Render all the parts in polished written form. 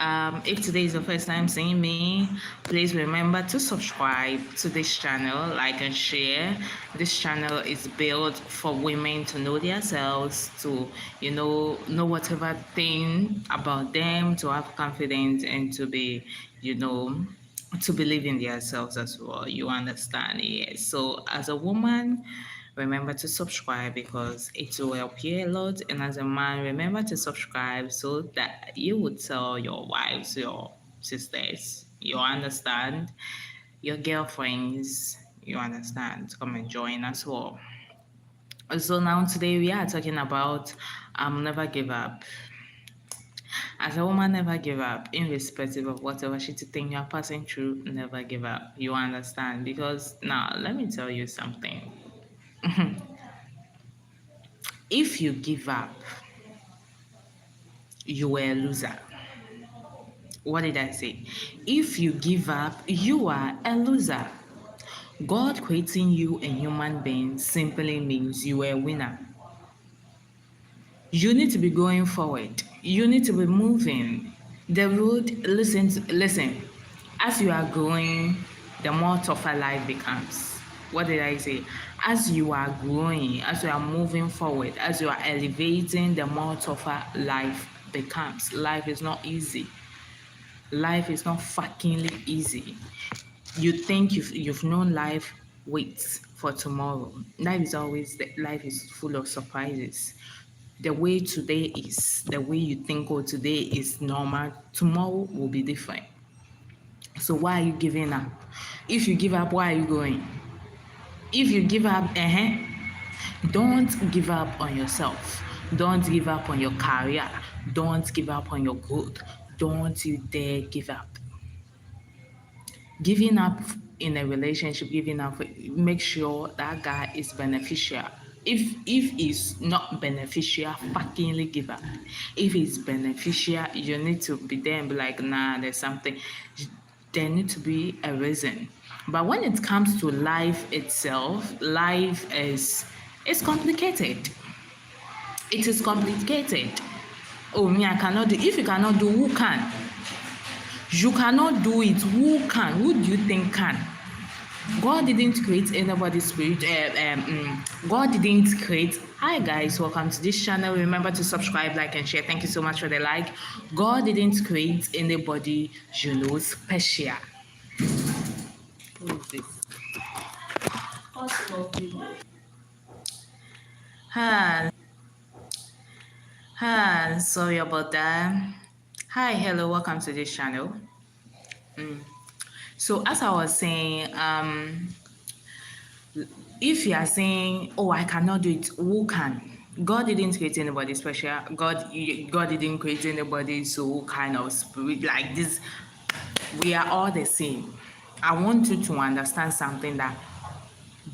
If today is the first time seeing me, please remember to subscribe to this channel, like and share. This channel is built for women to know themselves, to know whatever thing about them, to have confidence and to be, to believe in themselves as well. You understand? Yes. So as a woman, remember to subscribe because it will help you a lot. And as a man, remember to subscribe so that you would tell your wives, your sisters, you understand, your girlfriends, you understand, come and join as well. So now today we are talking about never give up. As a woman, never give up, irrespective of whatever shitty thing you're passing through. Never give up. You understand? Because now, let me tell you something. If you give up, you are a loser. What did I say? If you give up, you are a loser. God creating you a human being simply means you are a winner. You need to be going forward. You need to be moving. The road, listen. As you are growing, the more tougher life becomes. What did I say? As you are growing, as you are moving forward, as you are elevating, the more tougher life becomes. Life is not easy. Life is not fuckingly easy. You think you've known life, wait for tomorrow. Life is full of surprises. The way today is, the way you think, oh, today is normal, tomorrow will be different. So why are you giving up? If you give up, where are you going? If you give up, don't give up on yourself. Don't give up on your career. Don't give up on your growth. Don't you dare give up. Giving up in a relationship, make sure that guy is beneficial. If it's not beneficial, fuckingly give up. If it's beneficial, you need to be there and be like, nah, there's something. There need to be a reason. But when it comes to life itself, life is complicated. It is complicated. Oh, me, I cannot do. If you cannot do, who can? You cannot do it. Who can? Who do you think can? God didn't create anybody's spirit. God didn't create. Hi guys, welcome to this channel. Remember to subscribe, like, and share. Thank you so much for the like. God didn't create anybody, special. Who is this? Sorry about that. Hi, hello, welcome to this channel. So as I was saying, if you are saying, oh, I cannot do it, who can? God didn't create anybody special. God didn't create anybody so kind of spirit like this. We are all the same. I want you to understand something, that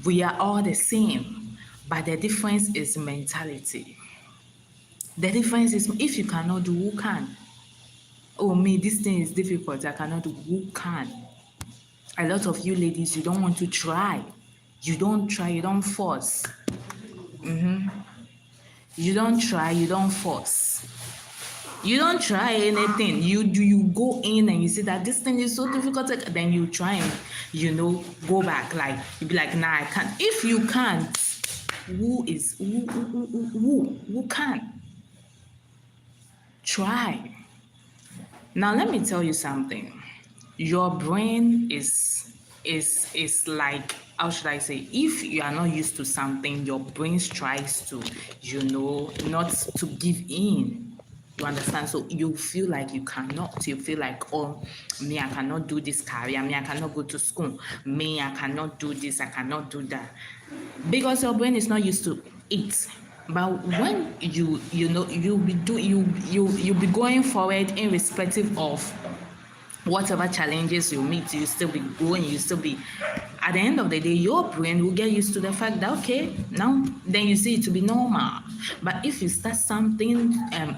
we are all the same, but the difference is mentality. The difference is, if you cannot do, who can? Oh, me, this thing is difficult, I cannot do, who can? A lot of you ladies, you don't want to try. You don't try, you don't force. You don't try, you don't force. You don't try anything. You go in and you see that this thing is so difficult, then you try and go back. Like you be like, nah, I can't. If you can't, who can? Try. Now let me tell you something. Your brain is like, how should I say, if you are not used to something, your brain tries to, not to give in. You understand? So you feel like you cannot. You feel like, oh, me, I cannot do this career. Me, I cannot go to school. Me, I cannot do this. I cannot do that. Because your brain is not used to it. But when you'll be going forward irrespective of whatever challenges you meet, you still be going, you still be, at the end of the day, your brain will get used to the fact that, okay, now, then you see it to be normal. But if you start something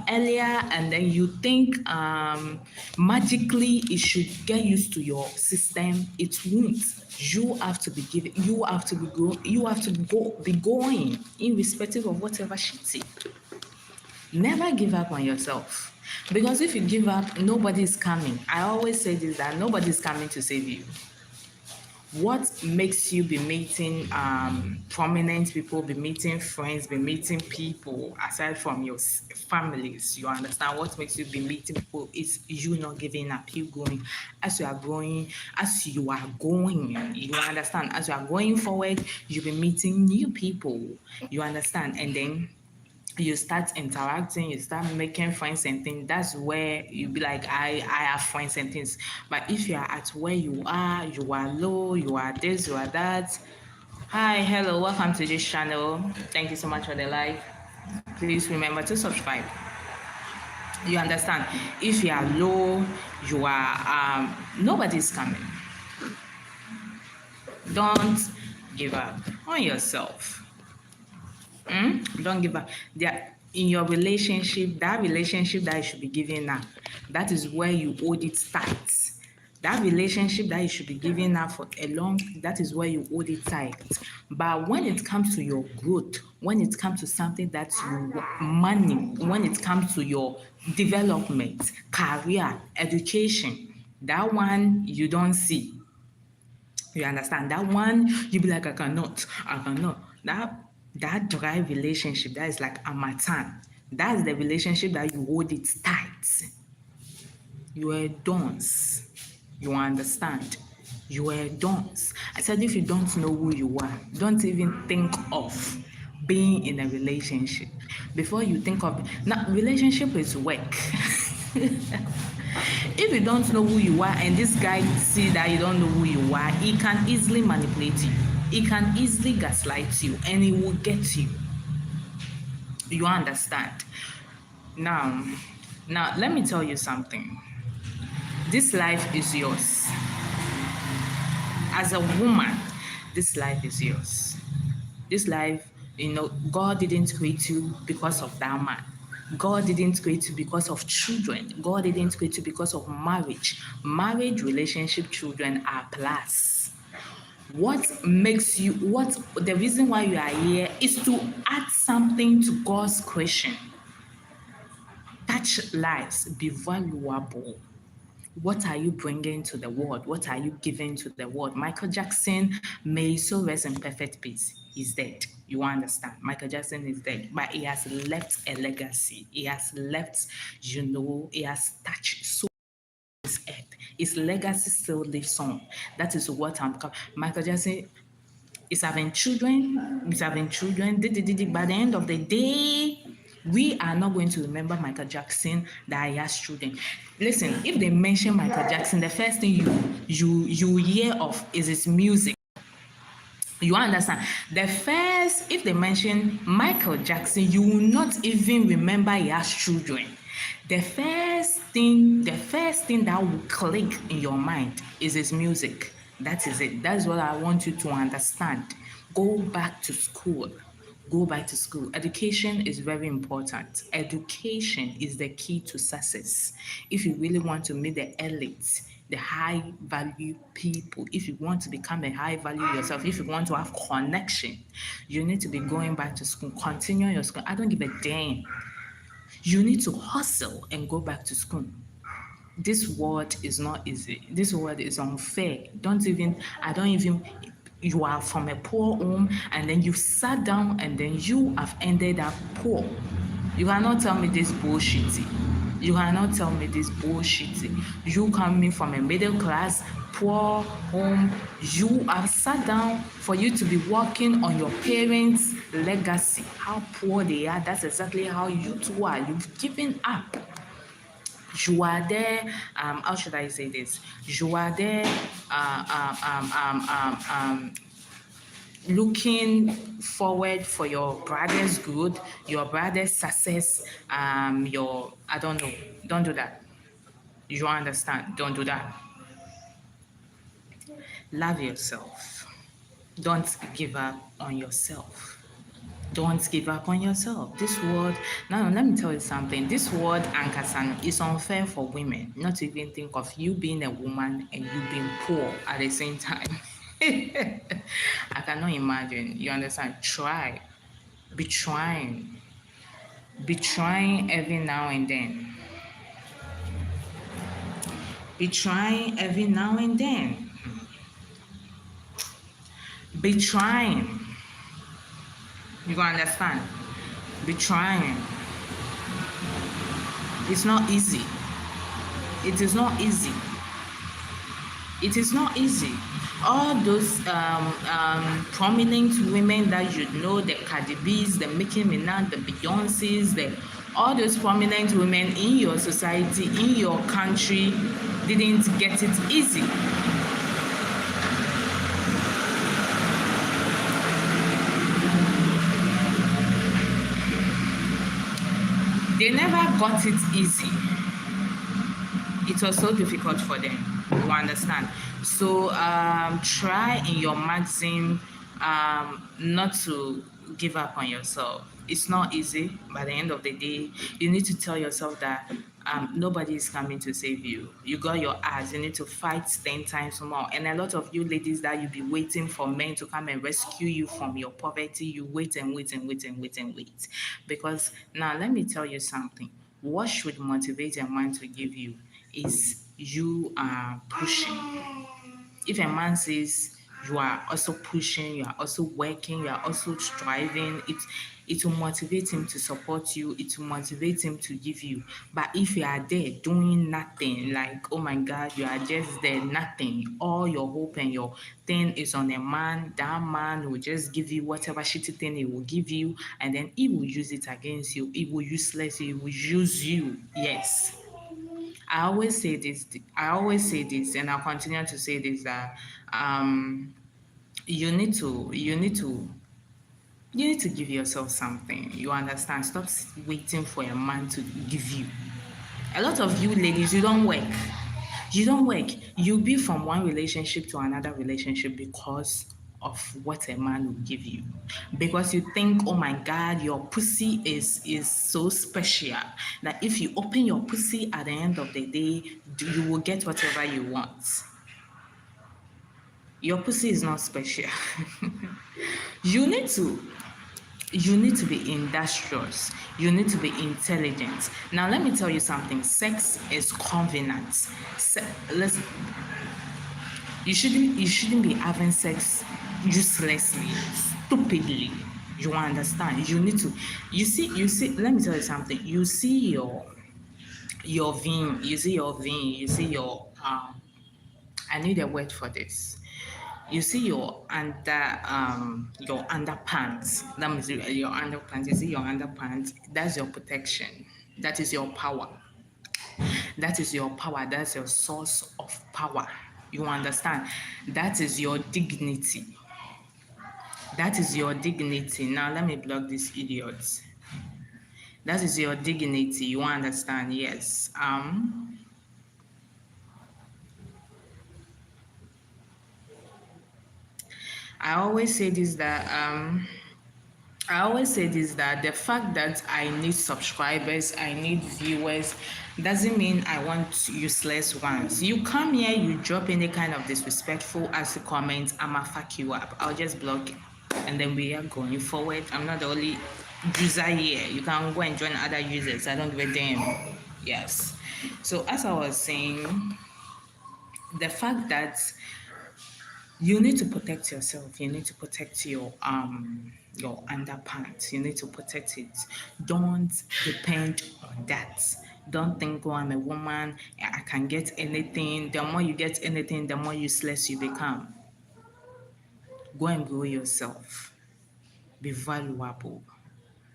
earlier and then you think magically it should get used to your system, it won't. You have to be given, you have to be going, irrespective of whatever shitty. Never give up on yourself. Because if you give up, nobody's coming. I always say this, that nobody's coming to save you. What makes you be meeting prominent people, be meeting friends, be meeting people aside from your families? You understand? What makes you be meeting people is you not giving up, you going. As you are going, you understand? As you are going forward, you'll be meeting new people. You understand? And then you start interacting, you start making friends and things. That's where you be like, I have friends and things. But if you are at where you are low, you are this, you are that. Hi, hello, welcome to this channel. Thank you so much for the like. Please remember to subscribe. You understand? If you are low, you are nobody's coming. Don't give up on yourself. Don't give up. In your relationship, that relationship that you should be giving up, that is where you hold it tight. That relationship that you should be giving up for a long, that is where you hold it tight. But when it comes to your growth, when it comes to something that you want, money, when it comes to your development, career, education, that one you don't see. You understand? That one, you be like, I cannot. That dry relationship, that is like a matan. That's the relationship that you hold it tight. You are a dunce. You understand? You are a dunce. I said, if you don't know who you are, don't even think of being in a relationship. Before you think of, now, relationship is work. If you don't know who you are and this guy see that you don't know who you are, he can easily manipulate you. He can easily gaslight you and he will get you. You understand? Now, let me tell you something. This life is yours. As a woman, this life is yours. This life, God didn't create you because of that man. God didn't create you because of children. God didn't create you because of marriage. Marriage, relationship, children are plus. The reason why you are here is to add something to God's creation. Touch lives, be valuable. What are you bringing to the world? What are you giving to the world? Michael Jackson, may so rest in perfect peace. He's dead. You understand? Michael Jackson is dead, but he has left a legacy. He has left, he has touched so this earth. His legacy still lives on. That is what I'm calling. Michael Jackson is having children. By the end of the day, we are not going to remember Michael Jackson that he has children. Listen, if they mention Michael Jackson, the first thing you hear of is his music. You understand? If they mention Michael Jackson, you will not even remember he has children. The first thing that will click in your mind is his music. That is it. That's what I want you to understand. Go back to school. Go back to school. Education is very important. Education is the key to success. If you really want to meet the elite, the high value people, if you want to become a high value yourself, if you want to have connection, you need to be going back to school. Continue your school. I don't give a damn. You need to hustle and go back to school. This world is not easy. This world is unfair. You are from a poor home and then you sat down and then you have ended up poor. You cannot tell me this bullshit. You coming from a middle class, poor home, you have sat down for you to be working on your parents' legacy. How poor they are, that's exactly how you too are. You've given up. You are there, how should I say this? You are there, looking forward for your brother's good, your brother's success, I don't know. Don't do that. You understand? Don't do that. Love yourself. Don't give up on yourself. Don't give up on yourself. This world, now let me tell you something. This world, Ankasan, is unfair for women. Not to even think of you being a woman and you being poor at the same time. I cannot imagine. You understand? Try. Be trying. Be trying every now and then. Be trying every now and then. Be trying. You gonna understand? Be trying. It's not easy. It is not easy. It is not easy. All those prominent women that you know, the Cardi B's, the Nicki Minaj, the Beyonce's, all those prominent women in your society, in your country, didn't get it easy. They never got it easy. It was so difficult for them. You understand? So try in your maximum not to give up on yourself. It's not easy. By the end of the day, you need to tell yourself that nobody is coming to save you. You got your ass. You need to fight 10 times more. And a lot of you ladies that you be waiting for men to come and rescue you from your poverty, you wait and wait and wait and wait and wait. Because now let me tell you something. What should motivate a man to give you is you are pushing. If a man says you are also pushing, you are also working, you are also striving, it will motivate him to support you, it will motivate him to give you. But if you are there doing nothing, like oh my god, you are just there, nothing, all your hope and your thing is on a man, that man will just give you whatever shitty thing he will give you, and then he will use it against you, he will useless you, he will use you. Yes. I always say this, and I'll continue to say this, that you need to give yourself something. You understand? Stop waiting for a man to give you. A lot of you ladies, you don't work. You don't work. You be from one relationship to another relationship because of what a man will give you. Because you think, oh my God, your pussy is so special that if you open your pussy at the end of the day, you will get whatever you want. Your pussy is not special. you need to you need to be industrious. You need to be intelligent. Now, let me tell you something. Sex is covenant. Listen, you shouldn't be having sex uselessly, stupidly. You understand? You need to. You see. Let me tell you something. You see your vein. You see your vein. You see your. I need a word for this. You see your underpants. That means your underpants. You see your underpants. That's your protection. That is your power. That is your power. That's your source of power. You understand? That is your dignity. That is your dignity. Now let me block these idiots. That is your dignity. You understand? Yes. I always say this that the fact that I need subscribers, I need viewers, doesn't mean I want useless ones. You come here, you drop any kind of disrespectful as a comment, I'ma fuck you up. I'll just block it. And then we are going forward. I'm not the only user here. You can go and join other users. I don't give a damn. Yes. So as I was saying, the fact that you need to protect yourself. You need to protect your underpants. You need to protect it. Don't depend on that. Don't think, oh, I'm a woman, I can get anything. The more you get anything, the more useless you become. Go and grow yourself. Be valuable.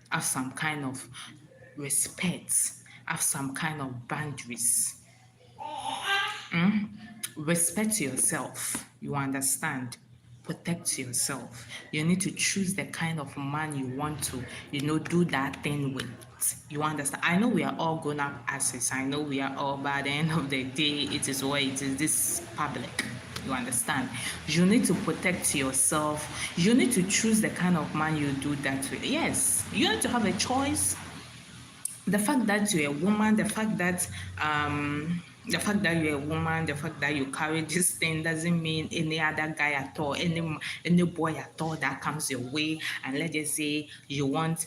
Have some kind of respect. Have some kind of boundaries. Respect yourself. You understand? Protect yourself. You need to choose the kind of man you want to, do that thing with. You understand? I know we are all grown up asses. I know we are all, by the end of the day, it is what it is. This public. You understand? You need to protect yourself. You need to choose the kind of man you do that with. Yes, you need to have a choice. The fact that you're a woman, the fact that you're a woman, the fact that you carry this thing doesn't mean any other guy at all, any boy at all that comes your way, and let's just say you want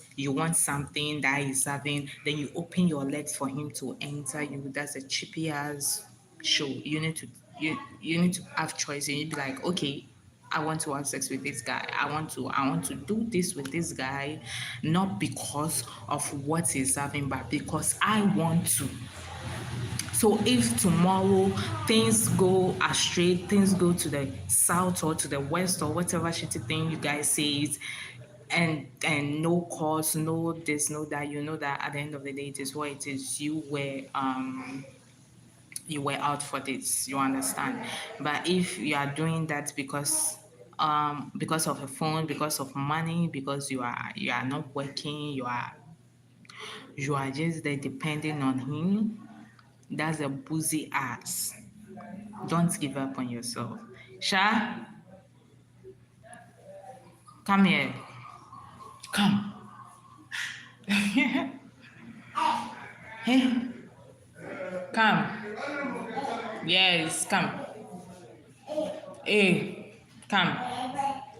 something that he's having, then you open your legs for him to enter you. That's a cheapy ass show. You need to have choice. You need to be like, okay, I want to have sex with this guy. I want to do this with this guy, not because of what he's having, but because I want to. So if tomorrow things go astray, things go to the south or to the west or whatever shitty thing you guys say is, and no cause, no this, no that, you know that at the end of the day it is what it is. You were out for this, you understand. But if you are doing that because of a phone, because of money, because you are not working, you are just there depending on him, that's a boozy ass. Don't give up on yourself. Sha, come here. Come. Hey, come. Yes, come. Hey, come.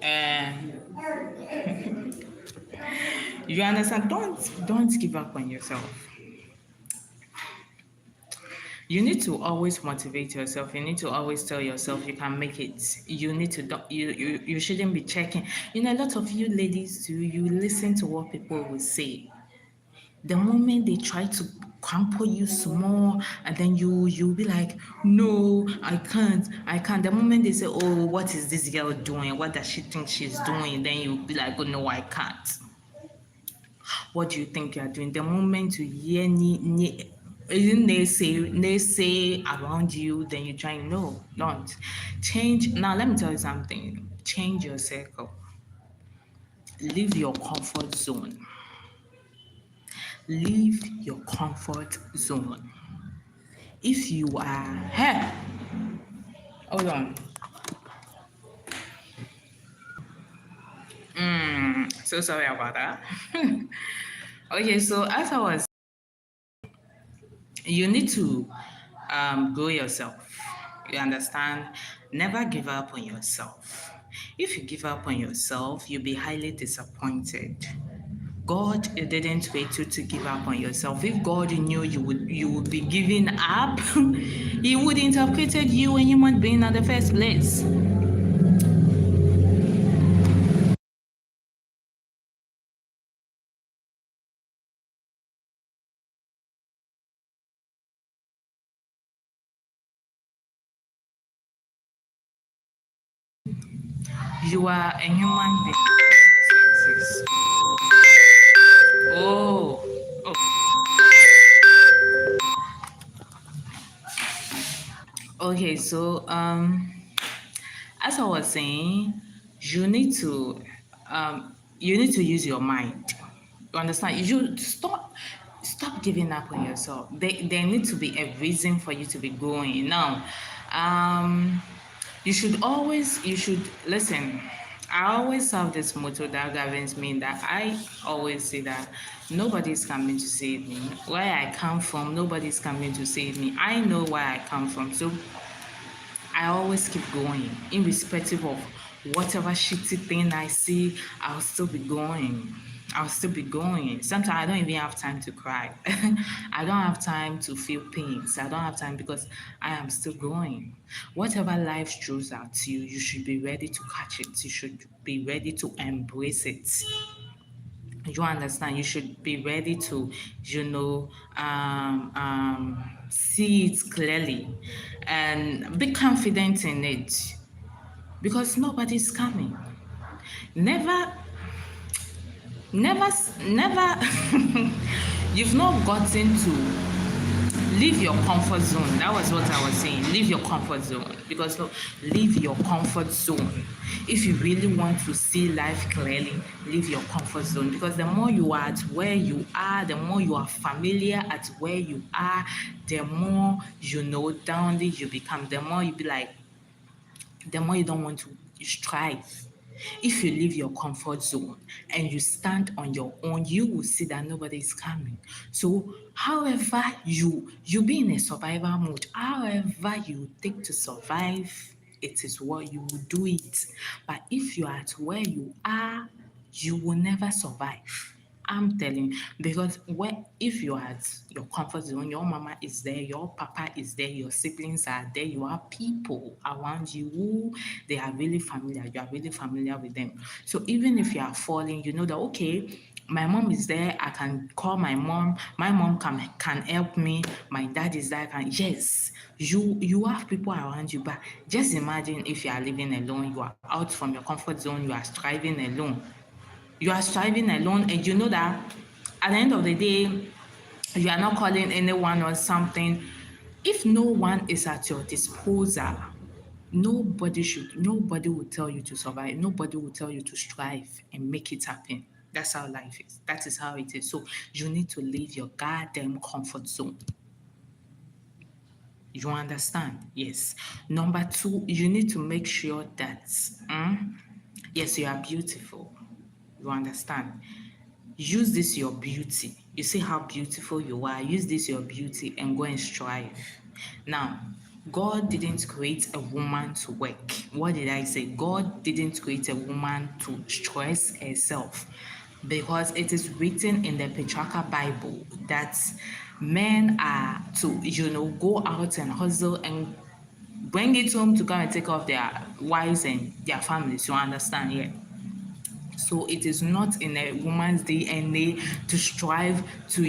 Uh, you understand? Don't give up on yourself. You need to always motivate yourself. You need to always tell yourself you can make it. You need to you shouldn't be checking. You know, a lot of you ladies do, you listen to what people will say. The moment they try to pamper you small, and then you'll be like, no, I can't. The moment they say, oh, what is this girl doing, what does she think she's doing, then you'll be like, oh no, I can't. What do you think you're doing? The moment you hear they say around you, then you try, no, don't change. Now let me tell you something. Change your circle. Leave your comfort zone. Leave your comfort zone. If you are, hey, hold on. So sorry about that. Okay, so as I was, you need to grow yourself. You understand? Never give up on yourself. If you give up on yourself, you'll be highly disappointed. God didn't wait you to give up on yourself. If God knew you would be giving up, He wouldn't have created you a human being in the first place. You are a human being. Oh, oh. Okay, so as I was saying, you need to use your mind. You understand? You should stop giving up on yourself. There need to be a reason for you to be going. Now, you should listen. I always have this motto that governs me, that I always say that nobody's coming to save me. Where I come from, nobody's coming to save me. I know where I come from. So I always keep going, irrespective of whatever shitty thing I see, I'll still be going. I'll still be going. Sometimes I don't even have time to cry. I don't have time to feel pains. I don't have time because I am still going. Whatever life throws at you, you should be ready to catch it. You should be ready to embrace it. You understand? You should be ready to, see it clearly and be confident in it, because nobody's coming. Never, never, never. You've not gotten to leave your comfort zone. That was what I was saying. Leave your comfort zone. Because no, leave your comfort zone. If you really want to see life clearly, leave your comfort zone. Because the more you are at where you are, the more you are familiar at where you are, the more you know downly you become. The more you be like, the more you don't want to strive. If you leave your comfort zone and you stand on your own, you will see that nobody is coming. So, however you be in a survival mode, however you take to survive, it is what you will do it. But if you are at where you are, you will never survive. I'm telling you, because if you are at your comfort zone, your mama is there, your papa is there, your siblings are there, you have people around you who they are really familiar, you are really familiar with them. So even if you are falling, you know that okay, my mom is there, I can call my mom can help me, my dad is there, can yes, you have people around you, but just imagine if you are living alone, you are out from your comfort zone, you are striving alone. You are striving alone, and you know that at the end of the day, you are not calling anyone or something. If no one is at your disposal, nobody will tell you to survive. Nobody will tell you to strive and make it happen. That's how life is. That is how it is. So you need to leave your goddamn comfort zone. You understand? Yes. Number two, you need to make sure that, yes, you are beautiful. You understand? Use this your beauty. You see how beautiful you are. Use this your beauty and go and strive. Now, God didn't create a woman to work. What did I say? God didn't create a woman to stress herself, because it is written in the patriarchal Bible that men are to, go out and hustle and bring it home to come and take care of their wives and their families. You understand? Yeah. So it is not in a woman's DNA to strive to,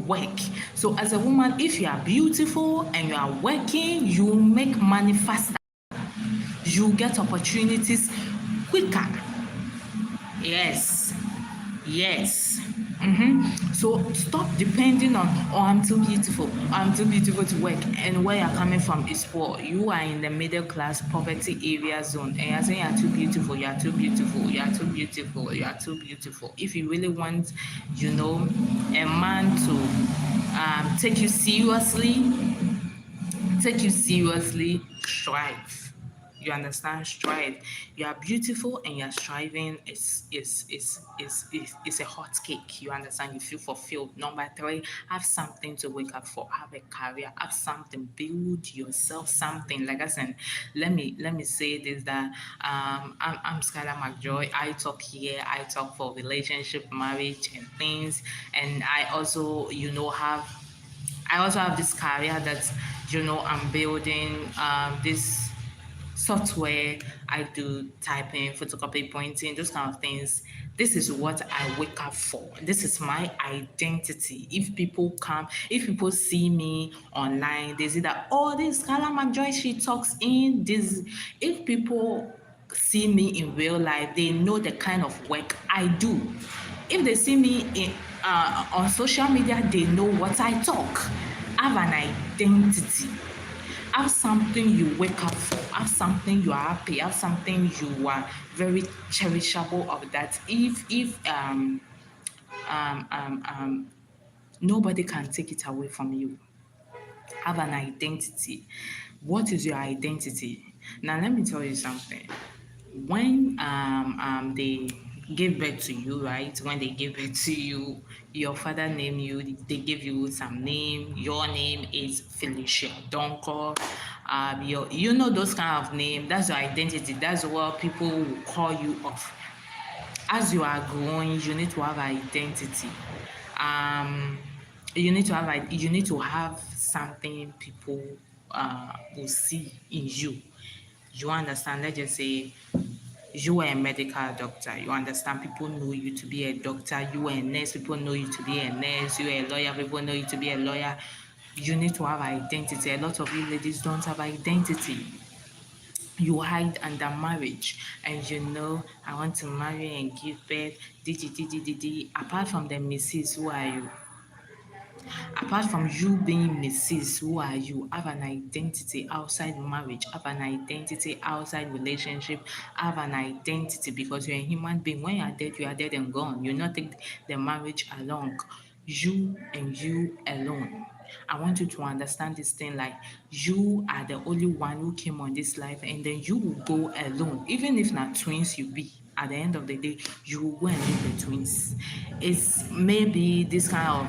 work. So as a woman, if you are beautiful and you are working, you make money faster. You get opportunities quicker. Yes. Yes. So stop depending on, oh, I'm too beautiful. I'm too beautiful to work. And where you're coming from is poor. You are in the middle class poverty area zone. And you're saying you're too beautiful, you're too beautiful, you're too beautiful, you're too beautiful. If you really want, a man to take you seriously, strive. You understand? Strive. You are beautiful and you're striving is a hot cake. You understand? You feel fulfilled. Number three, have something to wake up for. Have a career. Have something. Build yourself something. Like I said, let me say this that I'm Skylar McJoy. I talk here. I talk for relationship, marriage, and things. And I also have this career that, I'm building this software. I do typing, photocopy, pointing, those kind of things. This is what I wake up for. This is my identity. If people see me online, they see that, oh, this Carla McJoy, she talks in this. If people see me in real life, they know the kind of work I do. If they see me on social media, they know what I talk. Have an identity. Have something you wake up for. Have something you are happy. Have something you are very cherishable of that. If nobody can take it away from you. Have an identity. What is your identity? Now let me tell you something. When they give birth to you, right? When they give birth to you, your father named you, they give you some name. Your name is Felicia Donko. Those kind of name. That's your identity. That's what people will call you of. As you are growing, you need to have identity. Um, you need to have something people will see in you. You understand? Let's just say you are a medical doctor. You understand? People know you to be a doctor. You are a nurse. People know you to be a nurse. You are a lawyer. People know you to be a lawyer. You need to have identity. A lot of you ladies don't have identity. You hide under marriage, and I want to marry and give birth. Apart from the missus, who are you? Apart from you being Mrs., who are you? Have an identity outside marriage, have an identity outside relationship, have an identity because you're a human being. When you are dead and gone. You not take the marriage along. You and you alone. I want you to understand this thing like you are the only one who came on this life, and then you will go alone. Even if not twins you be, at the end of the day, you will go and leave the twins. It's maybe this kind of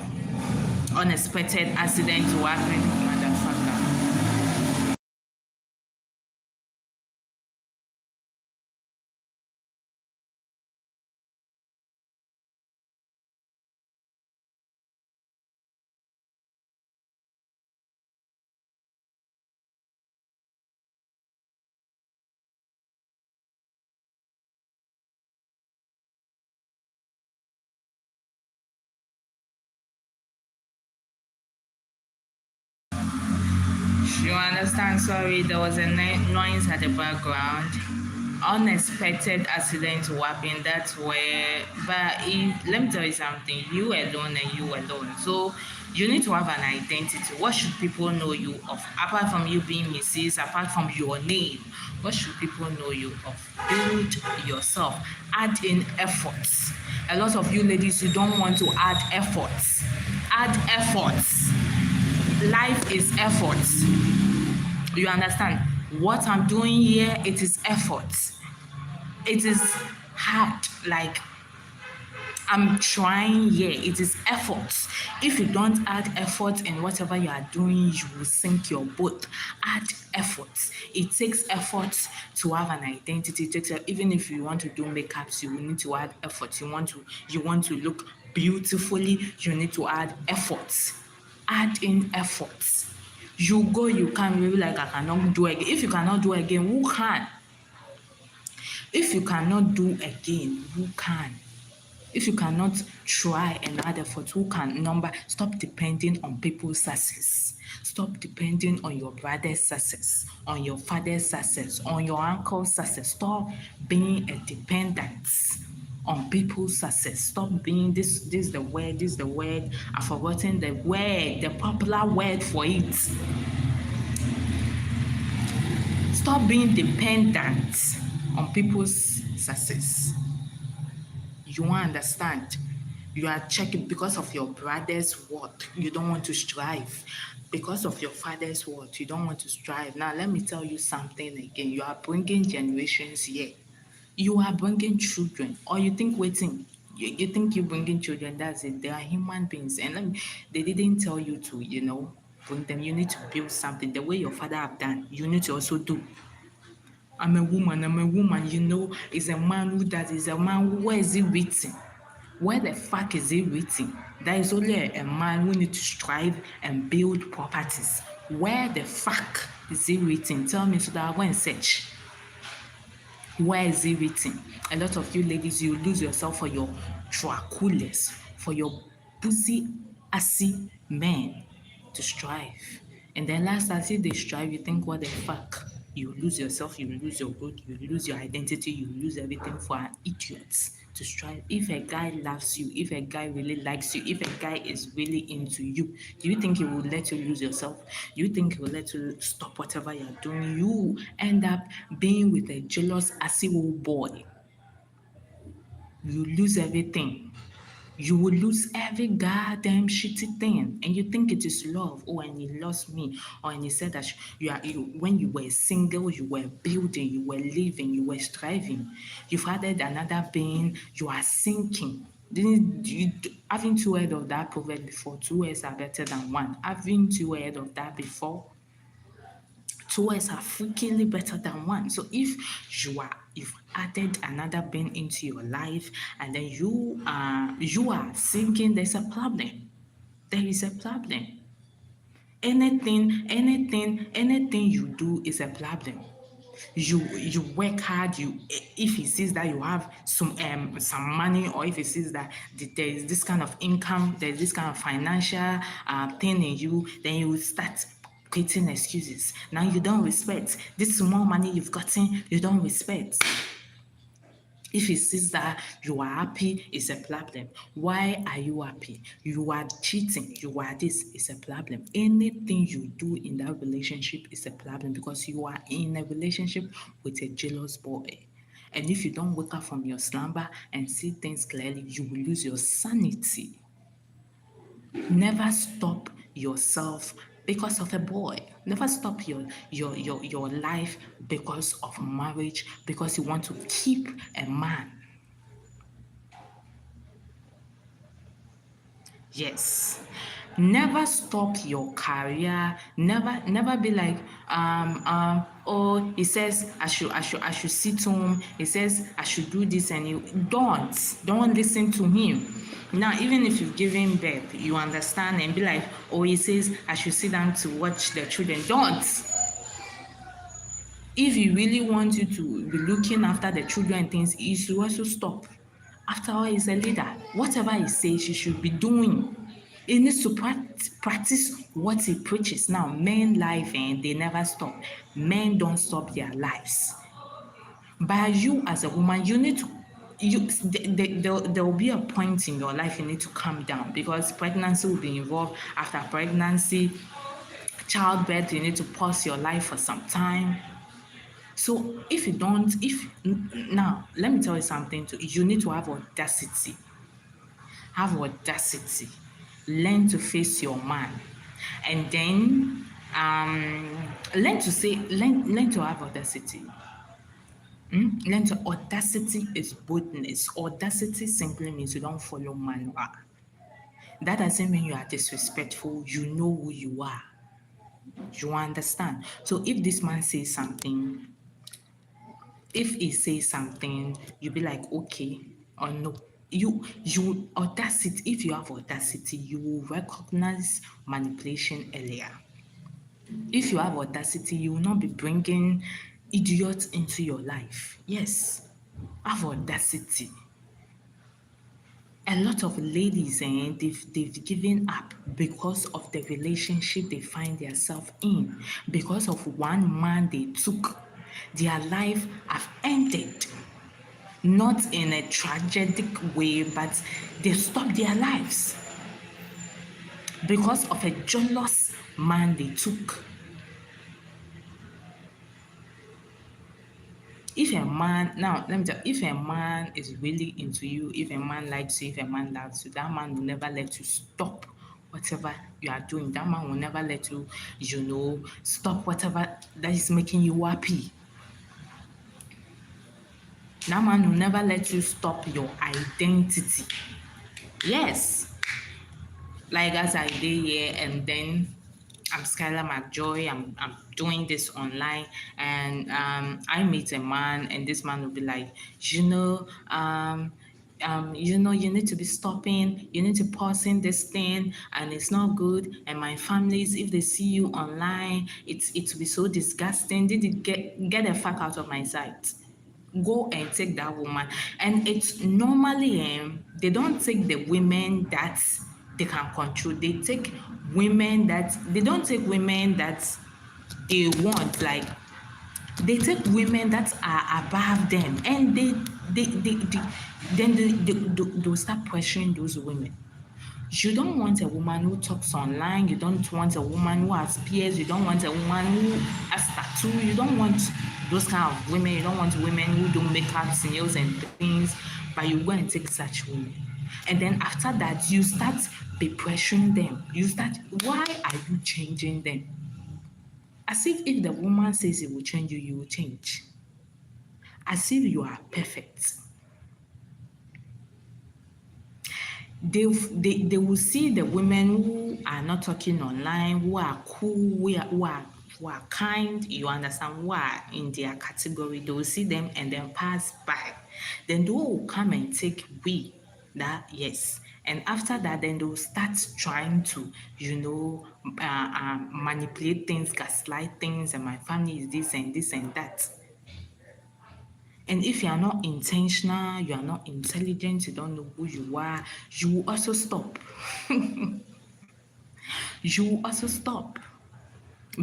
unexpected accident to happen, motherfucker. You understand? Sorry, there was a noise at the background. Unexpected accident will happen. That's where, but let me tell you something. You alone and you alone. So you need to have an identity. What should people know you of? Apart from you being Mrs., apart from your name, what should people know you of? Build yourself. Add in efforts. A lot of you ladies, you don't want to add efforts. Add efforts. Life is efforts. You understand? What I'm doing here, it is effort. It is hard. Like, I'm trying here. It is effort. If you don't add effort in whatever you are doing, you will sink your boat. Add effort. It takes effort to have an identity. It takes, even if you want to do makeups, you will need to add effort. You want to look beautifully, you need to add effort. Add in efforts. You go, you can't be like, I cannot do again. If you cannot do again, who can? If you cannot do again, who can? If you cannot try and add effort, who can? Stop depending on people's success. Stop depending on your brother's success, on your father's success, on your uncle's success. Stop being a dependent on people's success. Stop being this is the word. I've forgotten the word, the popular word for it. Stop being dependent on people's success. You won't understand. You are checking because of your brother's work. You don't want to strive. Because of your father's work, you don't want to strive. Now, let me tell you something again. You are bringing generations here. You are bringing children, or you think waiting. You think you're bringing children, that's it. They are human beings. And they didn't tell you to, bring them. You need to build something. The way your father have done, you need to also do. I'm a woman, is a man who does, is a man, where is he written? Where the fuck is he written? There is only a man who needs to strive and build properties. Where the fuck is he written? Tell me so that I go and search. Where is it written? A lot of you ladies, you lose yourself for your Draculas, for your pussy assy men to strive. And then last as if they strive, you think, what the fuck? You lose yourself, you lose your growth, you lose your identity, you lose everything for an idiot to strive. If a guy loves you, if a guy really likes you, if a guy is really into you, do you think he will let you lose yourself? Do you think he will let you stop whatever you're doing? You end up being with a jealous, assy old boy. You lose everything. You will lose every goddamn shitty thing, and you think it is love. Oh, and he lost me, or and he said that when you were single, you were building, you were living, you were striving. You've added another being, you are sinking. Haven't you heard of that proverb before? 2 words are better than one. Haven't you heard of that before? 2 words are freakingly better than one. So if you've added another being into your life and then you are sinking, there's a problem. There is a problem. Anything you do is a problem. You work hard. If he sees that you have some money, or if he sees that there is this kind of income, there's this kind of financial thing in you, then you will start creating excuses. Now you don't respect this small money you've gotten. You don't respect. If he sees that you are happy, it's a problem. Why are you happy? You are cheating. You are this. It's a problem. Anything you do in that relationship is a problem because you are in a relationship with a jealous boy. And if you don't wake up from your slumber and see things clearly, you will lose your sanity. Never stop yourself because of a boy. Never stop your life because of marriage, because you want to keep a man. Yes. Never stop your career. Never be like, oh, he says I should sit home. He says I should do this, and you don't listen to him. Now, even if you've given birth, you understand and be like, oh, he says I should sit down to watch the children. Don't. If he really wants you to be looking after the children and things, you should also stop. After all, he's a leader. Whatever he says, you should be doing. He needs to practice what he preaches. Now, men life and they never stop. Men don't stop their lives. But you as a woman, you need to there will be a point in your life you need to calm down because pregnancy will be involved. After pregnancy, childbirth, you need to pause your life for some time. So if you don't, if now let me tell you something. You need to have audacity. Have audacity. Learn to face your man, and then learn to have audacity. Learn to audacity is boldness. Audacity simply means you don't follow manual. That doesn't mean you are disrespectful. You know who you are. You understand? So if this man says something, if he says something, you be like, okay or no. You audacity, if you have audacity, you will recognize manipulation earlier. If you have audacity, you will not be bringing idiots into your life. Yes, have audacity. A lot of ladies, they've given up because of the relationship they find themselves in. Because of one man they took, their life have ended. Not in a tragic way, but they stopped their lives because of a jealous man they took. If a man, now let me tell you, if a man is really into you, if a man likes you, if a man loves you, that man will never let you stop whatever you are doing. That man will never let you, stop whatever that is making you happy. That man will never let you stop your identity. Yes. Like as I did here, and then I'm Skylar McJoy. I'm doing this online, and I meet a man, and this man will be like, you need to be stopping. You need to pausing this thing, and it's not good. And my families, if they see you online, it will be so disgusting. Did it get the fuck out of my sight? Go and take that woman. And it's normally they don't take the women that they can control. They take women that they don't take women that they want. Like they take women that are above them, and they'll start pressuring those women. You don't want a woman who talks online. You don't want a woman who has peers. You don't want a woman who has tattoo. You don't want those kind of women. You don't want women who don't make up nails and things. But you go and take such women. And then after that, you start be pressuring them. You start, why are you changing them? As if the woman says it will change you, you will change. As if you are perfect. They will see the women who are not talking online, who are cool, who are kind, you understand, who are in their category. They will see them and then pass by. Then they will come and take that, yes. And after that, then they'll start trying to, manipulate things, gaslight things, and my family is this and this and that. And if you are not intentional, you are not intelligent, you don't know who you are, you will also stop. You will also stop.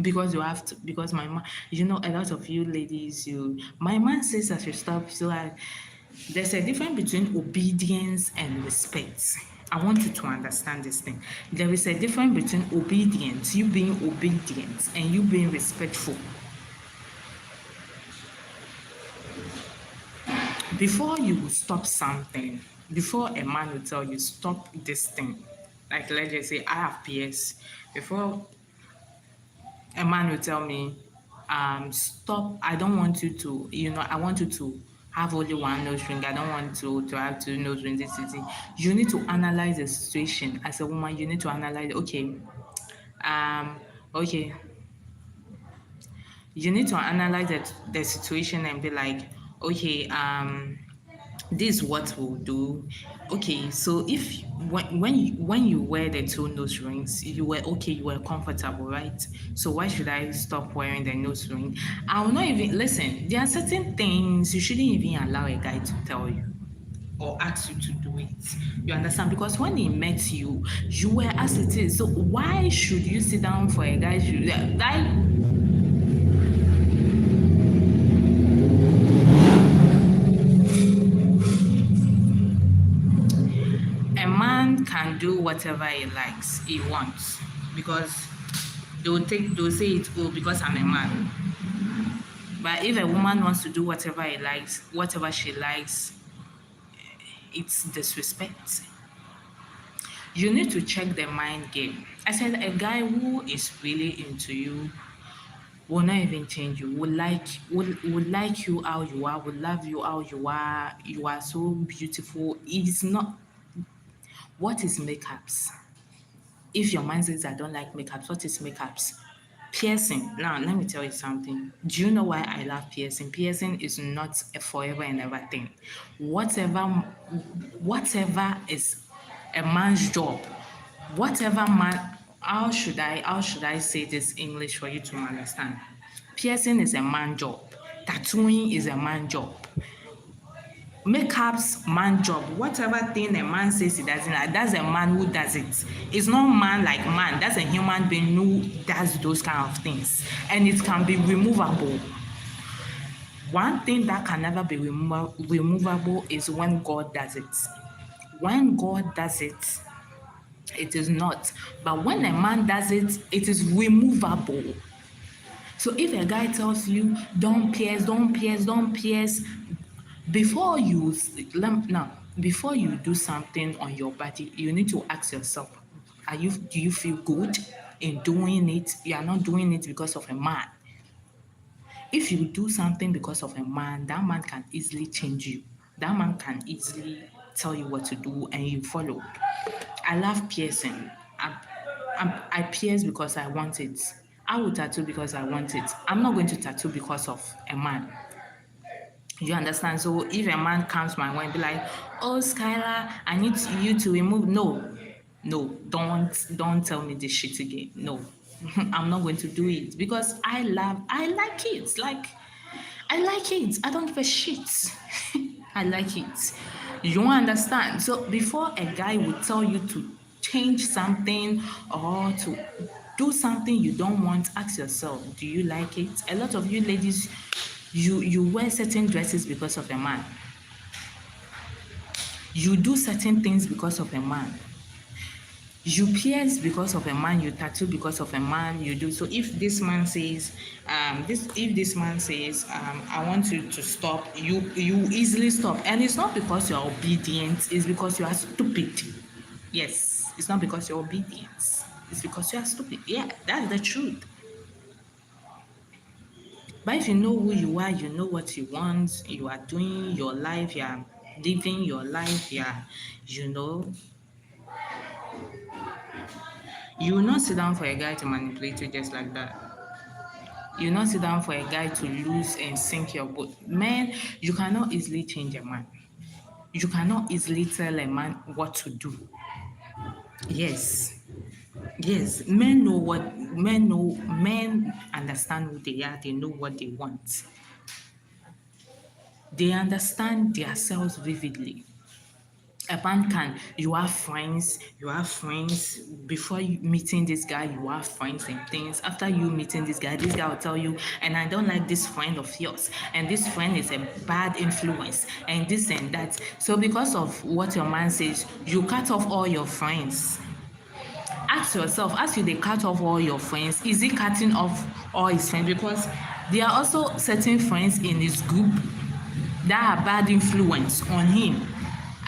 Because you have to, because my man, a lot of you ladies, my man says I should stop. So there's a difference between obedience and respect. I want you to understand this thing. There is a difference between obedience, you being obedient, and you being respectful. Before you will stop something, before a man will tell you, stop this thing, like let's just say I have PS, before a man will tell me, stop, I don't want you to, I want you to have only one nose ring, I don't want to have two nose rings, you need to analyze the situation. As a woman, you need to analyze, okay, you need to analyze the situation and be like, okay, this is what we'll do. Okay, so if when you wear the two nose rings, you were okay, you were comfortable, right? So why should I stop wearing the nose ring? I will not even listen. There are certain things you shouldn't even allow a guy to tell you. or ask you to do it. You understand? Because when he met you, you were as it is. So why should you sit down for a guy? A man can do whatever he likes, he wants, because they'll say it's cool because I'm a man. But if a woman wants to do whatever he likes, whatever she likes, it's disrespect. You need to check the mind game. I said a guy who is really into you will not even change you. Will like you how you are, will love you how you are. You are so beautiful. It's not what is makeups? If your man says I don't like makeups, what is makeups? Piercing. Now let me tell you something. Do you know why I love piercing? Piercing is not a forever and ever thing. Whatever whatever is a man's job, whatever man how should I say this English for you to understand? Piercing is a man job. Tattooing is a man job. Makeup's man job. Whatever thing a man says he doesn't like, that's a man who does it. It's not man like man. That's a human being who does those kind of things. And it can be removable. One thing that can never be removable is when God does it. When God does it, it is not. But when a man does it, it is removable. So if a guy tells you, don't pierce, don't pierce, don't pierce, before you now, before you do something on your body, you need to ask yourself, do you feel good in doing it? You are not doing it because of a man. If you do something because of a man, that man can easily change you. That man can easily tell you what to do and you follow. I love piercing. I pierce because I want it. I will tattoo because I want it. I'm not going to tattoo because of a man. You understand? So if a man comes my way and be like, "Oh, Skylar, I need you to remove," no, don't tell me this shit again. No, I'm not going to do it because I like it. Like, I like it. I don't give a shit. I like it. You understand? So before a guy will tell you to change something or to do something you don't want, ask yourself, do you like it? A lot of you ladies, you wear certain dresses because of a man. You do certain things because of a man. You pierce because of a man, you tattoo because of a man, you do. So if this man says, I want you to stop, you easily stop. And it's not because you're obedient, it's because you are stupid. Yes, it's not because you're obedient. It's because you are stupid. Yeah, that's the truth. But if you know who you are, you know what you want, you are doing your life, you are living your life, you know, you will not sit down for a guy to manipulate you just like that. You will not sit down for a guy to lose and sink your boat. Man, you cannot easily change a man. You cannot easily tell a man what to do. Yes. Yes, men understand who they are, they know what they want. They understand themselves vividly. A man can, you have friends, before you meeting this guy, you have friends and things. After you meeting this guy will tell you, and I don't like this friend of yours, and this friend is a bad influence, and this and that. So because of what your man says, you cut off all your friends. Ask yourself, as you they cut off all your friends, is he cutting off all his friends? Because there are also certain friends in his group that are bad influence on him.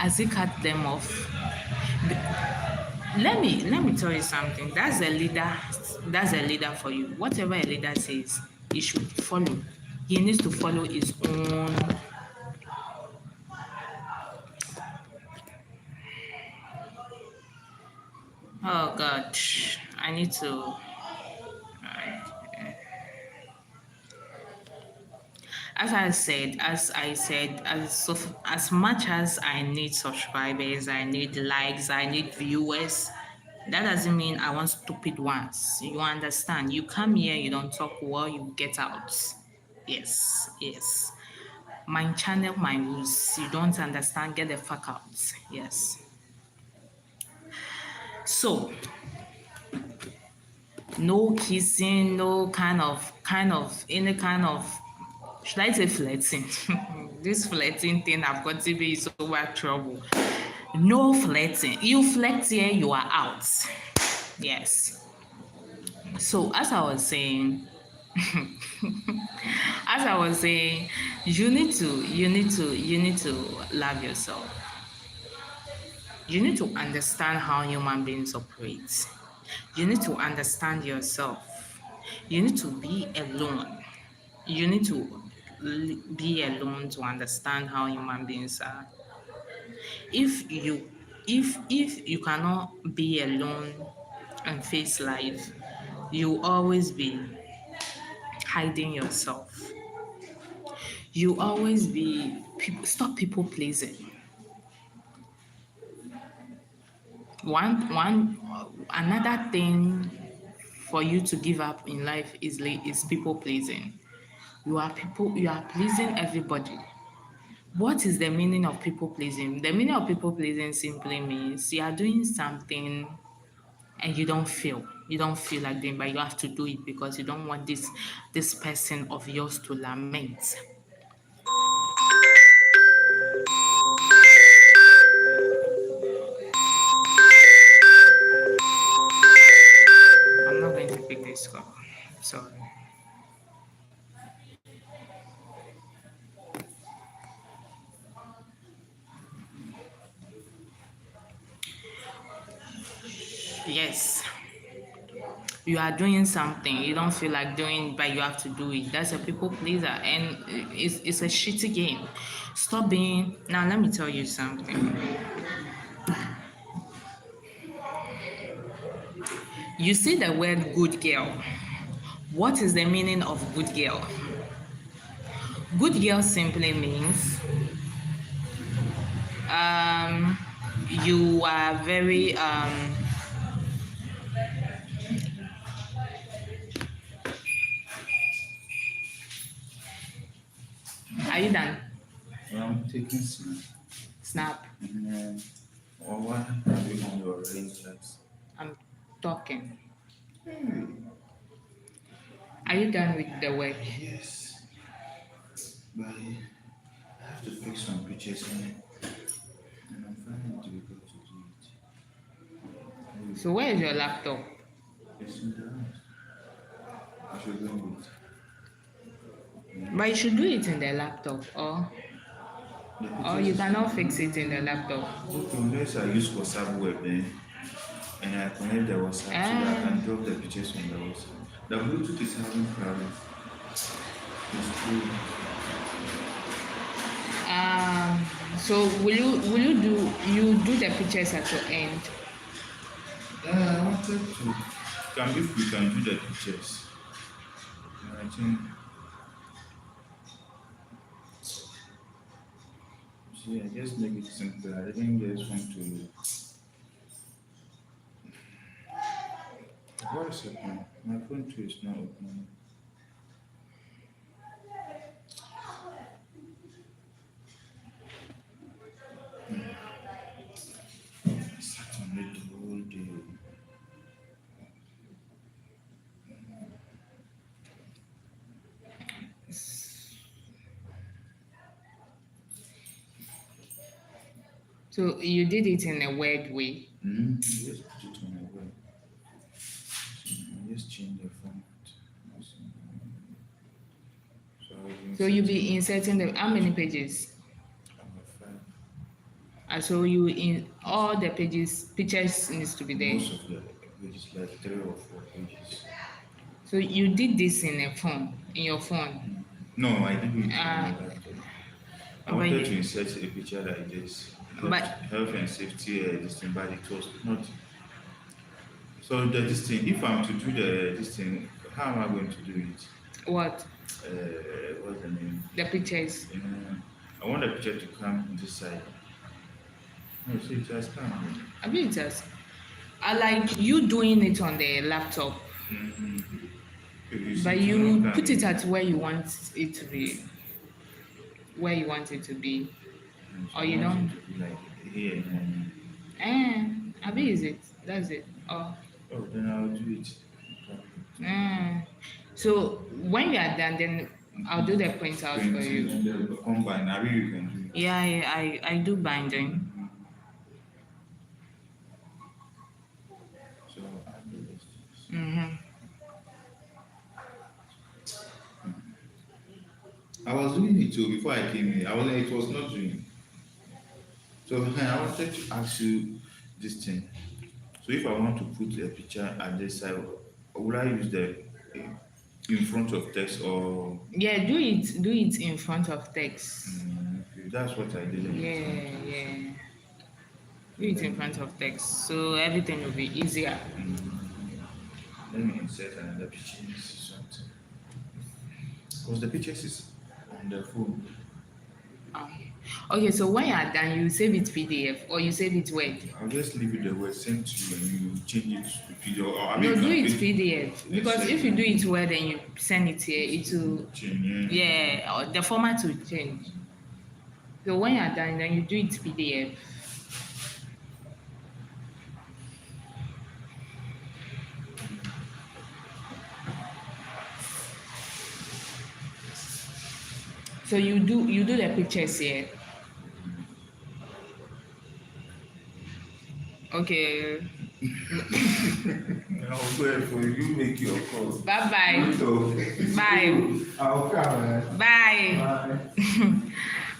As he cut them off, let me tell you something. That's a leader for you. Whatever a leader says, he should follow. He needs to follow his own. Oh God, I need to. As I said, as much as I need subscribers, I need likes, I need viewers, that doesn't mean I want stupid ones. You understand? You come here, you don't talk well, you get out. Yes, yes. My channel, my rules. You don't understand, get the fuck out. Yes. So, no kissing, no any kind of, should I say flirting? This flirting thing I've got to be so much trouble. No flirting. You flirt here, you are out. Yes. So as I was saying, you need to love yourself. You need to understand how human beings operate. You need to understand yourself. You need to be alone. You need to be alone to understand how human beings are. If you cannot be alone and face life, you always be hiding yourself. You always be stop people pleasing. Another thing for you to give up in life is people pleasing. You are pleasing everybody. What is the meaning of people pleasing? The meaning of people pleasing simply means you are doing something and you don't feel like doing, but you have to do it because you don't want this person of yours to lament. I'm not going to pick this call. Sorry. Yes. You are doing something you don't feel like doing, but you have to do it. That's a people pleaser, and it's a shitty game. Stop being. Now let me tell you something. You see the word good girl. What is the meaning of good girl? Good girl simply means you are very Are you done? I'm taking Snap. Or what have you on your arrangements? I'm talking. Hey. Are you done with the work? Yes. But I have to pick some pictures on it. And I'm finding it difficult to do it. So where is your laptop? It's in the house. I should bring it. But you should do it in the laptop, or you cannot fix it in the laptop. Okay, unless I use WhatsApp web then, and I connect the WhatsApp so that I can drop the pictures on the WhatsApp. The Bluetooth is having problems. It's true. So will you do the pictures at your end? I wanted to. If we can do the pictures. I think. See, I just make it simple. I didn't just want to. What is happening? My phone too is not opening. I sat on it the whole day. So you did it in a weird way. Just put it on a web. Just change the format. So you be inserting how many pages? So you in all the pictures needs to be there. Most of the pages, like 3 or 4 pages. So you did this in your phone? No, I didn't. On my laptop. I wanted to insert a picture like this. But health and safety, this thing, but it was not. So this thing, if I'm to do this thing, how am I going to do it? What? What's the name? The pictures. I want the picture to come on this side. No, see, it has come. I mean, it has. I like you doing it on the laptop. But you put it at where you want it to be. where you want it to be, So or I you want don't. it to be like here. Abi is it? That's it. Oh. Oh, then I'll do it. So when you are done, then I'll do the print out for Printing you. and then combine. I really can do it. Yeah, I do binding. So I'll do this. Mm-hmm. I was doing it too before I came here. It was not doing. So I wanted to ask you this thing. So if I want to put a picture at this side, would I use the in front of text or Yeah, do it in front of text. okay, that's what I did. Yeah. Do it in front of text, so everything will be easier. Let me insert another picture. Something. Because the pictures is on the phone. Okay, so when you are done, you save it PDF or you save it Word. I'll just leave it the word sent to you and you change it to video. Or I No, mean, do it it PDF because if you do it Word and you send it here, it will change. or the format will change. So when you are done, then you do it PDF. So you do the pictures here. Okay. I'll wait for you. Make your call. Bye bye. Bye. I'll come. Bye.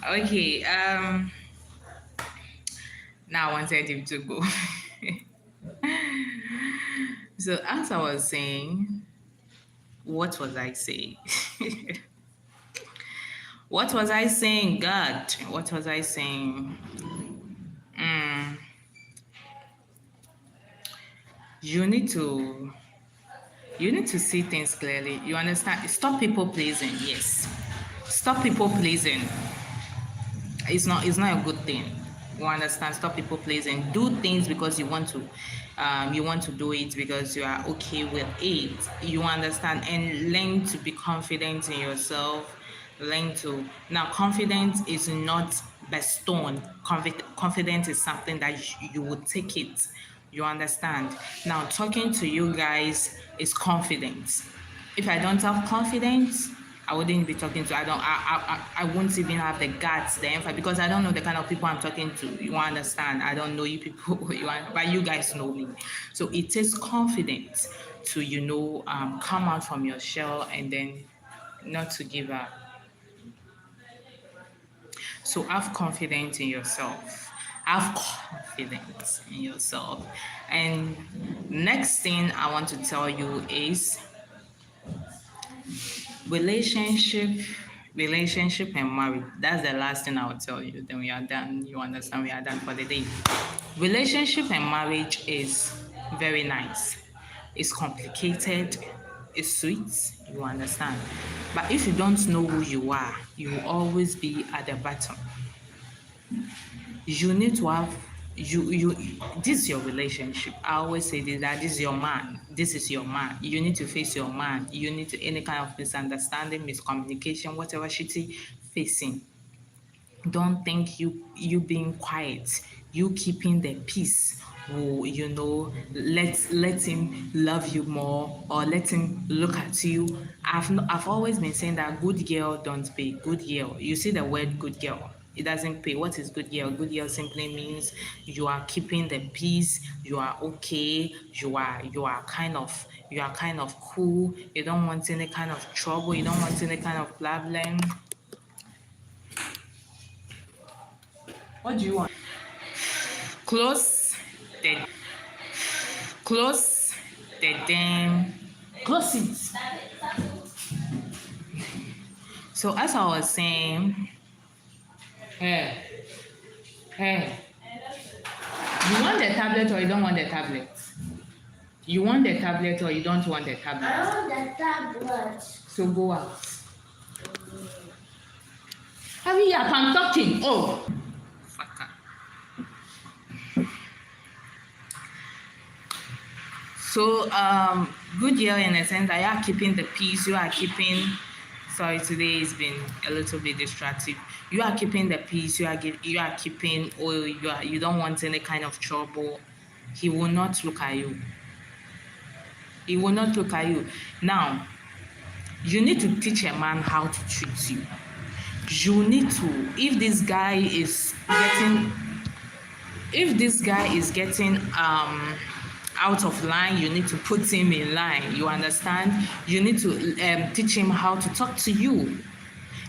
Okay. Now I wanted him to go. So as I was saying, what was I saying? What was I saying? God, what was I saying? You need to see things clearly. You understand? Stop people pleasing. Yes. Stop people pleasing. It's not a good thing. You understand? Stop people pleasing. Do things because you want to do it because you are okay with it. You understand? And learn to be confident in yourself. Now confidence is not bestowed. Confidence is something that you would take it. You understand? Now talking to you guys is confidence. If I don't have confidence, I wouldn't be talking to. I won't even have the guts, the emphasis, because I don't know the kind of people I'm talking to. You understand? I don't know you people, but you guys know me. So it takes confidence to come out from your shell and then not to give up. So have confidence in yourself. Have confidence in yourself. And next thing I want to tell you is relationship and marriage. That's the last thing I will tell you. Then we are done. You understand? We are done for the day. Relationship and marriage is very nice. It's complicated. It's sweet. You understand? But if you don't know who you are, you will always be at the bottom. You need to have this is your relationship. I always say that this is your man. This is your man. You need to face your man. You need to any kind of misunderstanding, miscommunication, whatever shitty facing. Don't think you being quiet, you keeping the peace will let him love you more or let him look at you. I've always been saying that good girl don't pay. Good girl, you see the word good girl, it doesn't pay. What is good girl? Good girl simply means you are keeping the peace, you are okay, you are kind of cool, you don't want any kind of trouble, you don't want any kind of problem. What do you want? Close the damn. Close it. So as I was saying, hey, you want the tablet or you don't want the tablet? You want the tablet or you don't want the tablet? I want the tablet. So go out. Hurry up, I'm talking. Oh. So, good girl in a sense that you are keeping the peace, you are keeping Sorry, today has been a little bit distractive. You are keeping the peace. You are keeping, or you don't want any kind of trouble. He will not look at you. He will not look at you. Now, you need to teach a man how to treat you. You need to. If this guy is getting out of line, you need to put him in line. You understand? You need to teach him how to talk to you.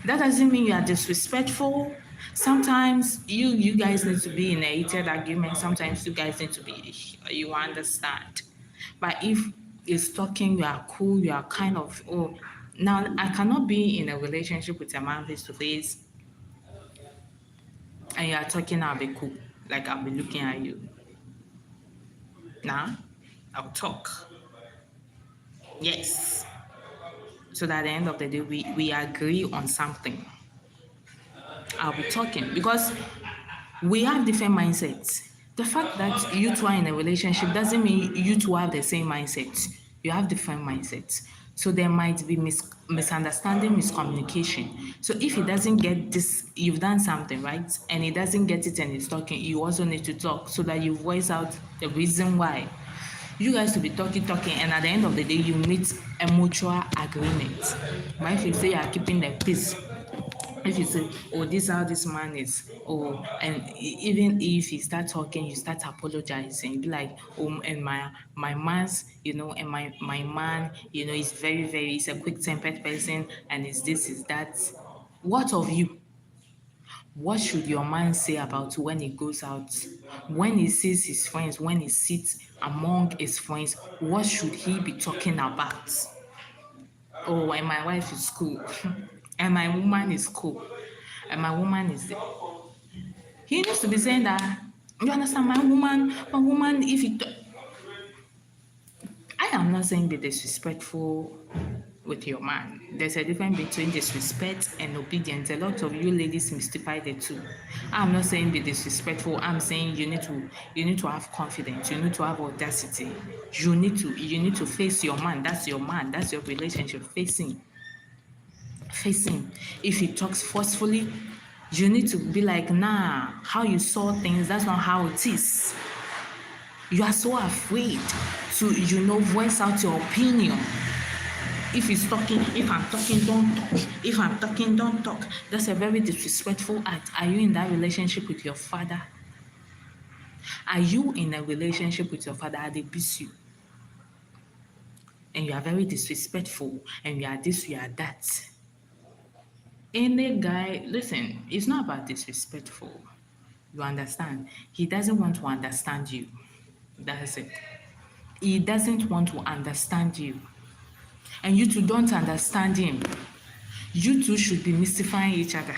That doesn't mean you are disrespectful. Sometimes you guys need to be in a heated argument. Sometimes you guys need to be, you understand. But if it's talking, you are cool, you are kind of, oh, now I cannot be in a relationship with a man face to face and you are talking, I'll be cool. Like I'll be looking at you. Now, I'll talk. Yes. So that at the end of the day, we agree on something. I'll be talking because we have different mindsets. The fact that you two are in a relationship doesn't mean you two have the same mindset. You have different mindsets. So there might be misunderstanding, miscommunication. So if he doesn't get this, you've done something, right? And he doesn't get it and he's talking, you also need to talk so that you voice out the reason why. You guys will be talking, and at the end of the day, you meet a mutual agreement. But if you say you are keeping the peace, if you say, oh, this is how this man is, oh, and even if he start talking, you start apologizing, be like, oh, and my man's, and my man, is very, very, he's a quick-tempered person, and is this, is that. What of you? What should your man say about when he goes out? When he sees his friends, when he sits among his friends, what should he be talking about? Oh, and my wife is cool. And my woman is cool. And my woman is there. He needs to be saying that, you understand, my woman, if it... I am not saying be disrespectful with your man. There's a difference between disrespect and obedience. A lot of you ladies mystify the two. I'm not saying be disrespectful. I'm saying you need to have confidence. You need to have audacity. You need to face your man. That's your man. That's your relationship. Face him. If he talks forcefully, you need to be like, nah, how you saw things, that's not how it is. You are so afraid to, voice out your opinion. If he's talking, if I'm talking, don't talk. If I'm talking, don't talk. That's a very disrespectful act. Are you in that relationship with your father? Are you in a relationship with your father? They beat you. And you are very disrespectful. And you are this, you are that. Any guy, listen, it's not about disrespectful. You understand? He doesn't want to understand you. That's it. He doesn't want to understand you. And you two don't understand him. You two should be mystifying each other.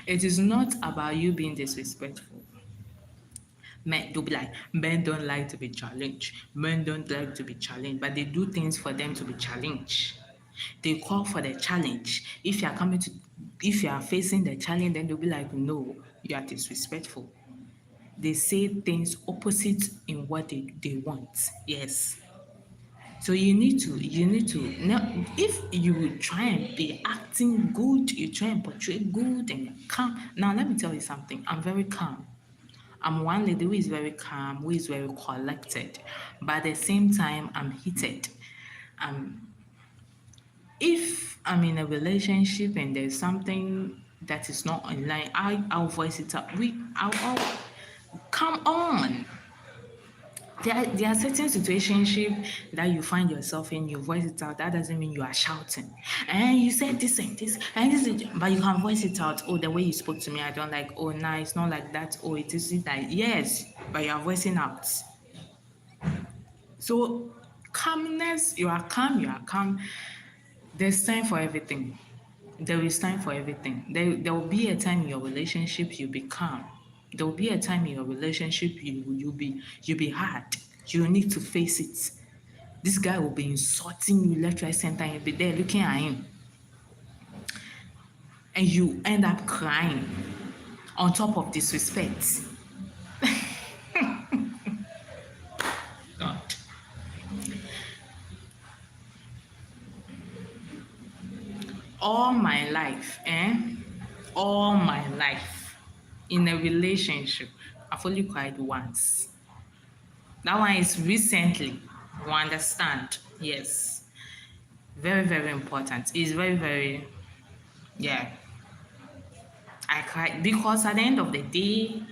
It is not about you being disrespectful. Men don't like to be challenged. Men don't like to be challenged, but they do things for them to be challenged. They call for the challenge. If you are facing the challenge, then they'll be like, no, you are disrespectful. They say things opposite in what they want. Yes. So you need to now, if you try and be acting good, you try and portray good and calm. Now let me tell you something. I'm very calm. I'm one lady who is very calm, who is very collected, but at the same time, I'm heated. If I'm in a relationship and there's something that is not in line, I'll voice it up. I'll come on. There are certain situations that you find yourself in, you voice it out. That doesn't mean you are shouting. And you said this and this, but you can voice it out. Oh, the way you spoke to me, I don't like. Oh, nah, it's not like that. Oh, it is that. Yes, but you are voicing out. So, calmness, you are calm. There's time for everything. There is time for everything. There will be a time in your relationship you'll be calm. There will be a time in your relationship you'll be hard. You need to face it. This guy will be insulting you left, right, center, and you'll be there looking at him. And you end up crying on top of disrespect. God. all my life, all my life in a relationship, I've only cried once. That one is recently. You understand? Yes. Very, very important. It's very, very, yeah. I cried because at the end of the day,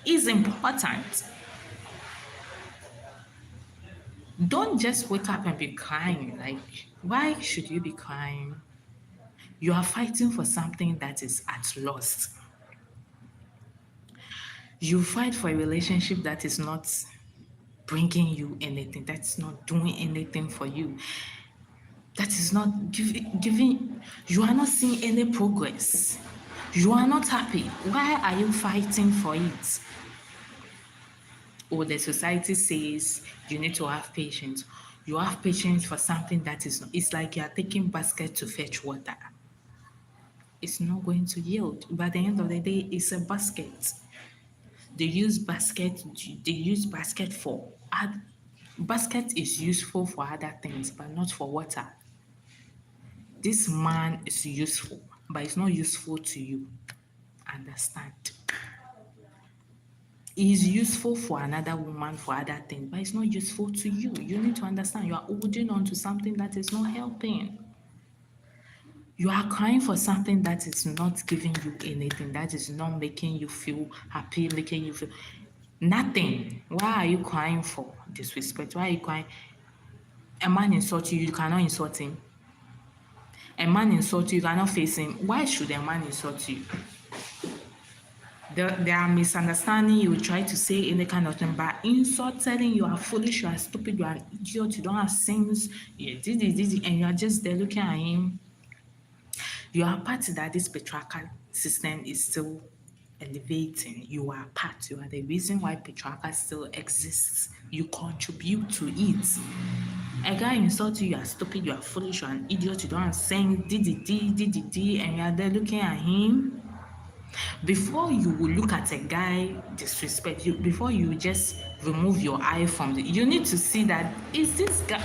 it's important. Don't just wake up and be crying. Like, why should you be crying? You are fighting for something that is at loss. You fight for a relationship that is not bringing you anything, that's not doing anything for you, that is not giving, you are not seeing any progress. You are not happy. Why are you fighting for it? Or the society says you need to have patience. You have patience for something that is not, it's like you are taking basket to fetch water. It's not going to yield. By the end of the day, it's a basket. They use basket for basket is useful for other things, but not for water. This man is useful, but it's not useful to you. Understand? Is useful for another woman for other things, but it's not useful to you. You need to understand you are holding on to something that is not helping. You are crying for something that is not giving you anything, that is not making you feel happy, making you feel nothing. Why are you crying for disrespect? Why are you crying? A man insults you, you cannot insult him. A man insults you, you cannot face him. Why should a man insult you? There are misunderstandings. You try to say any kind of thing, but insult, telling you are foolish, you are stupid, you are an idiot, you don't have sense, you did it, and you are just there looking at him. You are part that this patriarchal system is still elevating. You are part. You are the reason why patriarchal still exists. You contribute to it. A guy insults you, you are stupid, you are foolish, you are an idiot, you don't have sense, and you are there looking at him. Before you will look at a guy disrespect you, before you just remove your eye from it, you need to see that is this guy.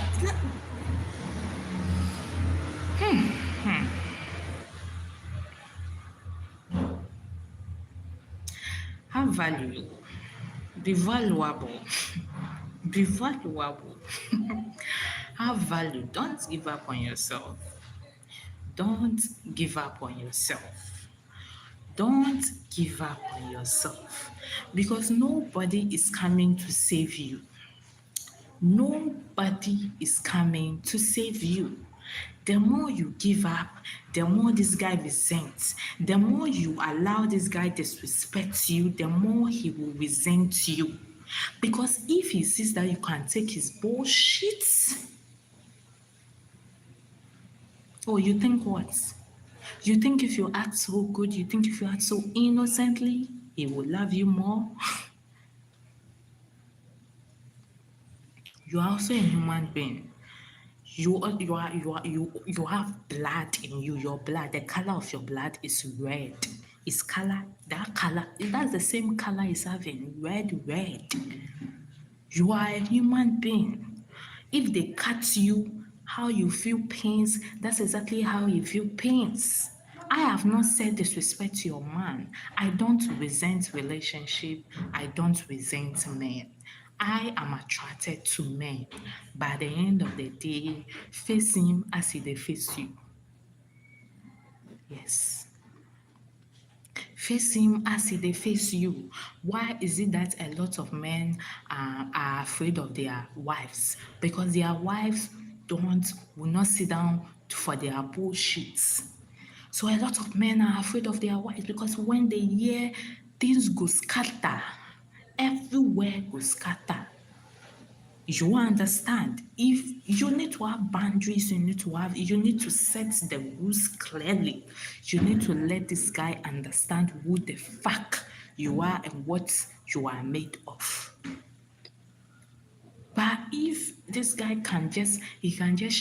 Have value. Be valuable. Be valuable. Have value. Don't give up on yourself. Don't give up on yourself. Don't give up on yourself. Because nobody is coming to save you. Nobody is coming to save you. The more you give up, the more this guy resents. The more you allow this guy disrespect you, the more he will resent you. Because if he sees that you can take his bullshit, oh, you think what? You think if you act so good, you think if you act so innocently, he will love you more? You are also a human being. You have blood in you. Your blood, the color of your blood is red. It's color, that's the same color it's having, red. You are a human being. If they cut you, how you feel pains, that's exactly how you feel pains. I have not said disrespect to your man. I don't resent relationship. I don't resent men. I am attracted to men. By the end of the day, face him as he face you. Yes. Face him as they face you. Why is it that a lot of men are afraid of their wives? Because their wives will not sit down for their bullshits. So a lot of men are afraid of their wives because when they hear things go scatter, everywhere go scatter. You understand? If you need to have boundaries, you need to set the rules clearly. You need to let this guy understand who the fuck you are and what you are made of. But if this guy can just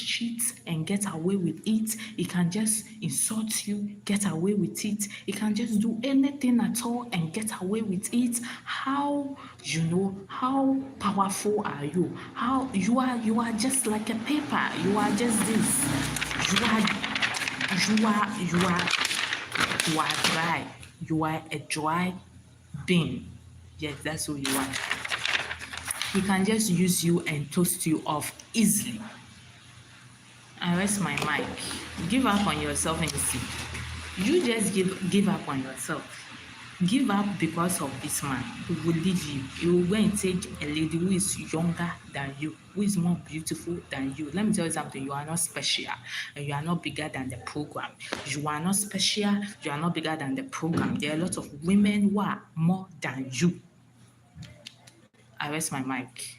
cheat and get away with it, he can just insult you, get away with it, he can just do anything at all and get away with it. How powerful are you? How you are just like a paper. You are just this. You are dry. You are a dry bean. Yes, that's who you are. He can just use you and toast you off easily. I rest my mic. Give up on yourself and see. You just give up on yourself. Give up because of this man who will leave you. You will go and take a lady who is younger than you, who is more beautiful than you. Let me tell you something. You are not special and you are not bigger than the program. You are not special. You are not bigger than the program. There are a lot of women who are more than you. I rest my mic.